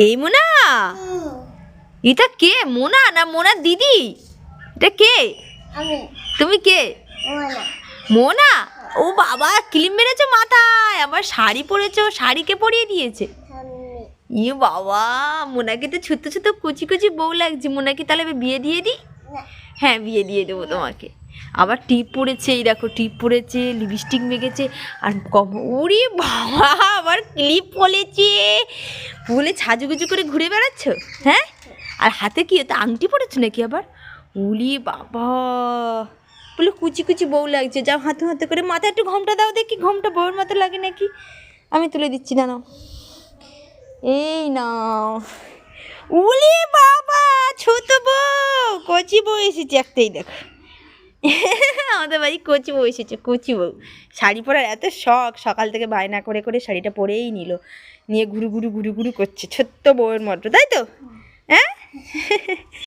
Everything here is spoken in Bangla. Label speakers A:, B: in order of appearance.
A: এই মোনা, এটা কে? মোনা না মোনার দিদি? এটা কে? তুমি কে? মোনা। ও বাবা, ক্লিপ মেরেছো মাথায়, আবার শাড়ি পরেছো। শাড়ি কে পরিয়ে দিয়েছে? ইয়ে বাবা, মোনাকে তো ছোট ছোট কুচি কুচি বউ লাগছে। মোনাকে তাহলে বিয়ে দিয়ে দিই? হ্যাঁ, বিয়ে দিয়ে দেবো তোমাকে। আবার টিপ পরেছে, এই দেখো টিপ পরেছে, লিপস্টিক মেখেছে, আর ওরে বাবা, আবার ক্লিপ পরেছে, বলে সাজুগুজু করে ঘুরে বেড়াচ্ছ? হ্যাঁ, আর হাতে কি ওটা আংটি পরেছো নাকি আবার? উলি বাবা, বলে কুচি কুচি বউ লাগছে। যাও হাতে হাতে করে মাথায় একটু ঘোমটা দাও দেখি, ঘোমটা বউয়ের মতো লাগে নাকি। আমি তুলে দিচ্ছি, না নাও, এই নাও। উলি বাবা, ছোট বউ, কচি বউ এসেছে একটাই, দেখো আমাদের বাড়ি কচি বউ এসেছে, কচি বউ। শাড়ি পরার এত শখ, সকাল থেকে বায়না করে করে শাড়িটা পরেই নিল, নিয়ে ঘুরু ঘুরু ঘুরু ঘুরু করছে ছোট্ট বউয়ের মতো, তাই তো? হ্যাঁ।